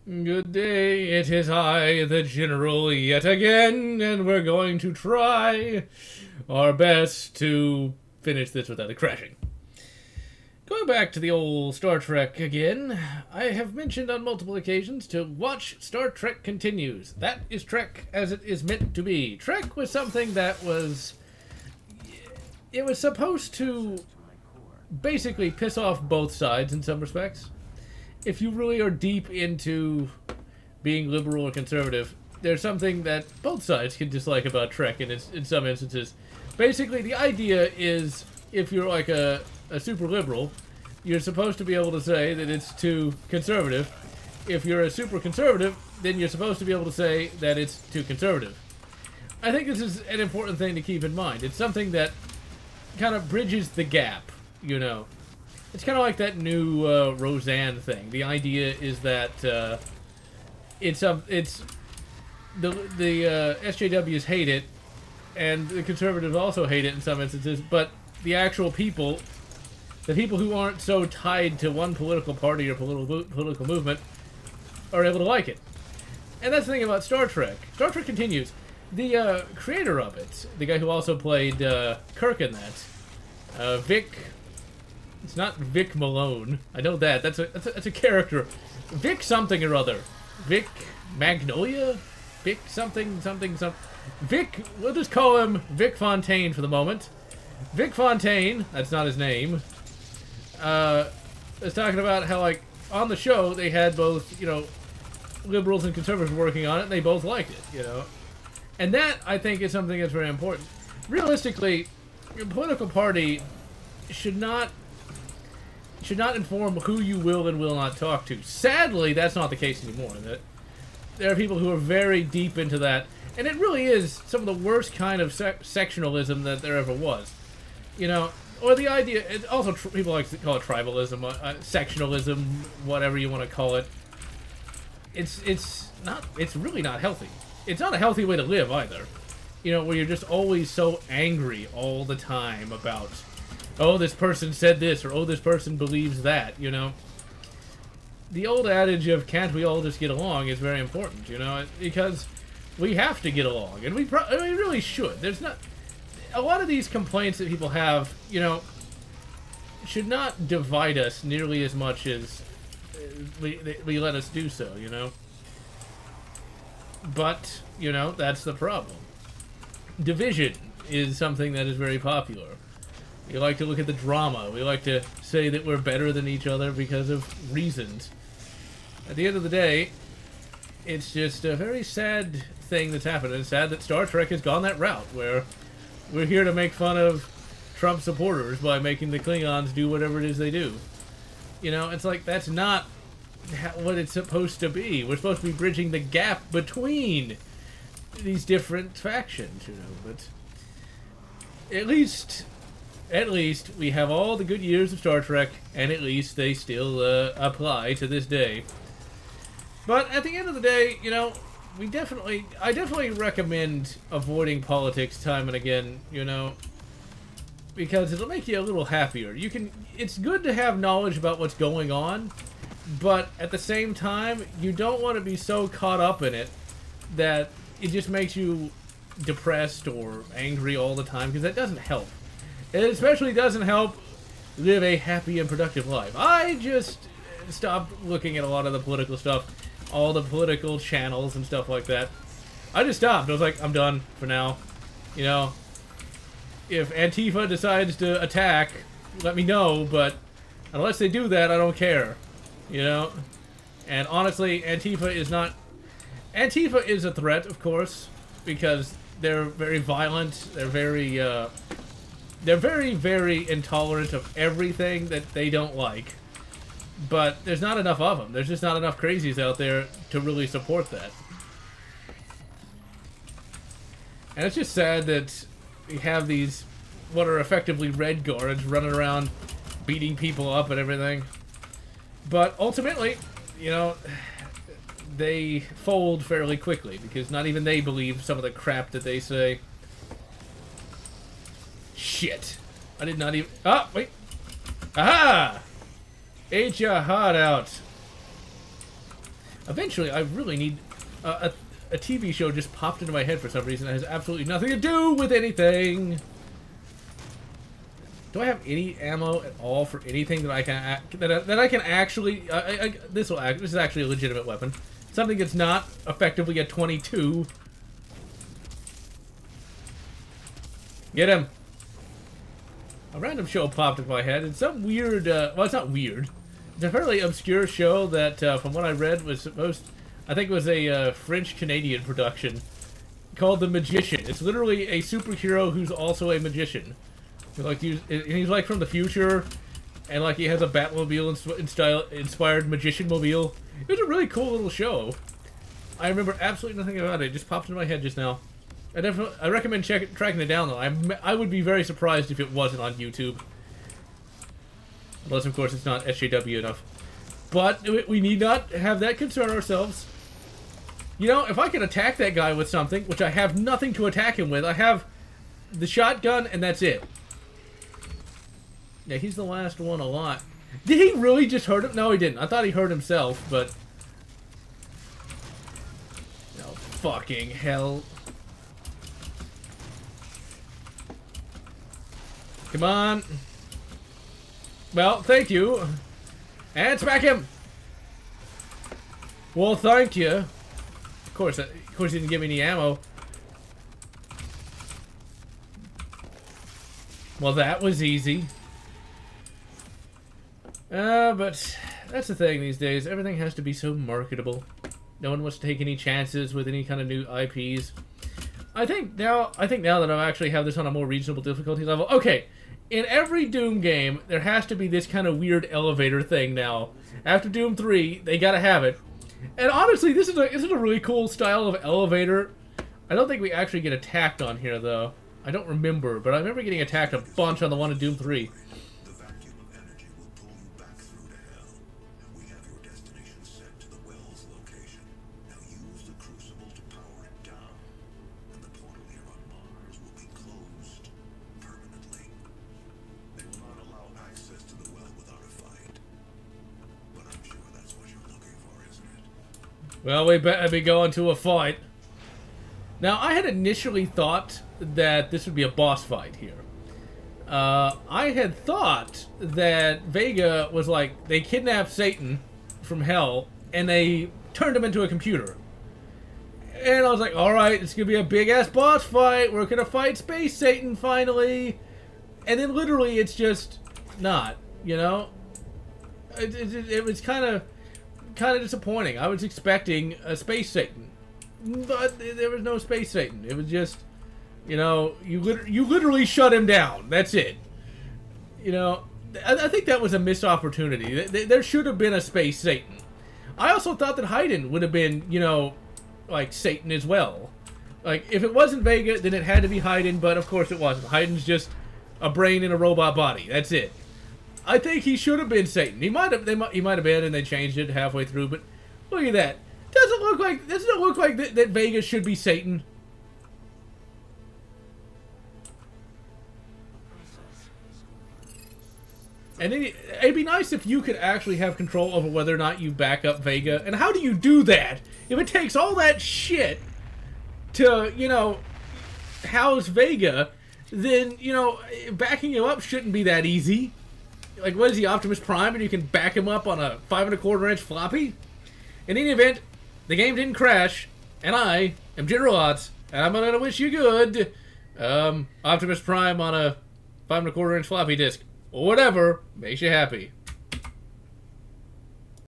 Good day, it is I, the General, yet again, and we're going to try our best to finish this without it crashing. Going back to the old Star Trek again, I have mentioned on multiple occasions to watch Star Trek Continues. That is Trek as it is meant to be. Trek was something that was... It was supposed to basically piss off both sides in some respects. If you really are deep into being liberal or conservative, there's something that both sides can dislike about Trek in some instances. Basically, the idea is, if you're like a super liberal, you're supposed to be able to say that it's too conservative. If you're a super conservative, then you're supposed to be able to say that it's too conservative. I think this is an important thing to keep in mind. It's something that kind of bridges the gap, you know. It's kind of like that new Roseanne thing. The idea is that the SJWs hate it, and the conservatives also hate it in some instances, but the actual people, the people who aren't so tied to one political party or political movement, are able to like it. And that's the thing about Star Trek. Star Trek Continues. The creator of it, the guy who also played Kirk in that, Vic... It's not Vic Malone. I know that. That's a character. Vic something or other. Vic Magnolia? Vic something. Vic, we'll just call him Vic Fontaine for the moment. Vic Fontaine, that's not his name, is talking about how, like, on the show, they had both, you know, liberals and conservatives working on it, and they both liked it, you know. And that, I think, is something that's very important. Realistically, your political party should not inform who you will and will not talk to. Sadly, that's not the case anymore. There are people who are very deep into that, and it really is some of the worst kind of sectionalism that there ever was. You know, or the idea, also people like to call it tribalism, sectionalism, whatever you want to call it. It's really not healthy. It's not a healthy way to live either. You know, where you're just always so angry all the time about, oh, this person said this, or oh, this person believes that, you know. The old adage of can't we all just get along is very important, you know, because we have to get along, and we really should. There's not... A lot of these complaints that people have, you know, should not divide us nearly as much as we let us do so, you know. But, you know, that's the problem. Division is something that is very popular. We like to look at the drama. We like to say that we're better than each other because of reasons. At the end of the day, it's just a very sad thing that's happened. It's sad that Star Trek has gone that route, where we're here to make fun of Trump supporters by making the Klingons do whatever it is they do. You know, it's like, that's not what it's supposed to be. We're supposed to be bridging the gap between these different factions, you know, but at least we have all the good years of Star Trek, and at least they still apply to this day. But at the end of the day, you know, I definitely recommend avoiding politics time and again, you know, because it'll make you a little happier. It's good to have knowledge about what's going on, but at the same time, you don't want to be so caught up in it that it just makes you depressed or angry all the time, because that doesn't help. It especially doesn't help live a happy and productive life. I just stopped looking at a lot of the political stuff, all the political channels and stuff like that. I just stopped. I was like, I'm done for now. You know, if Antifa decides to attack, let me know, but unless they do that, I don't care. You know? And honestly, Antifa is a threat, of course, because they're very violent, they're very, very intolerant of everything that they don't like. But there's not enough of them. There's just not enough crazies out there to really support that. And it's just sad that we have these, what are effectively Red Guards, running around beating people up and everything. But ultimately, you know, they fold fairly quickly, because not even they believe some of the crap that they say. Shit. I did not even... Ah, wait. Aha! Ate your heart out. Eventually, I really need... a TV show just popped into my head for some reason that has absolutely nothing to do with anything. Do I have any ammo at all for anything that I can that I can actually? This is actually a legitimate weapon. Something that's not effectively a 22. Get him. A random show popped into my head. It's some weird. Well, it's not weird. It's a fairly obscure show that, from what I read, was supposed. I think it was a French-Canadian production called The Magician. It's literally a superhero who's also a magician. Like he's like from the future, and like he has a Batmobile inspired magician mobile. It was a really cool little show. I remember absolutely nothing about it. It just popped into my head just now. I recommend tracking it down though. I would be very surprised if it wasn't on YouTube. Unless of course it's not SJW enough. But we need not have that concern ourselves. You know, if I can attack that guy with something, which I have nothing to attack him with, I have the shotgun and that's it. Yeah, he's the last one alive. Did he really just hurt him? No, he didn't. I thought he hurt himself, but... Oh, fucking hell. Come on. Well, thank you. And smack him! Well, thank you. Of course, he didn't give me any ammo. Well, that was easy. But that's the thing these days. Everything has to be so marketable. No one wants to take any chances with any kind of new IPs. I think now that I actually have this on a more reasonable difficulty level. Okay, in every Doom game, there has to be this kind of weird elevator thing now. After Doom 3, they gotta have it. And honestly, this is a really cool style of elevator. I don't think we actually get attacked on here, though. I don't remember, but I remember getting attacked a bunch on the one in Doom 3. Well, we better be going to a fight. Now, I had initially thought that this would be a boss fight here. I had thought that Vega was like, they kidnapped Satan from hell, and they turned him into a computer. And I was like, alright, it's gonna be a big-ass boss fight. We're gonna fight Space Satan, finally. And then literally, it's just not, you know? It was kind of disappointing. I was expecting a Space Satan, but there was no Space Satan. It was just, you know, you literally shut him down. That's it. You know, I think that was a missed opportunity. There should have been a Space Satan. I also thought that Haydn would have been, you know, like Satan as well. Like, if it wasn't Vega, then it had to be Haydn, but of course it wasn't. Haydn's just a brain in a robot body. That's it. I think he should have been Satan. He might have been, and they changed it halfway through. But look at that. Doesn't it look like that Vega should be Satan? And it'd be nice if you could actually have control over whether or not you back up Vega. And how do you do that if it takes all that shit to, you know, house Vega? Then, you know, backing him up shouldn't be that easy. Like, what is he, Optimus Prime, and you can back him up on a 5 1/4-inch floppy? In any event, the game didn't crash, and I am GeneralLotz, and I'm gonna wish you good. Optimus Prime on a 5 1/4-inch floppy disk. Or whatever makes you happy.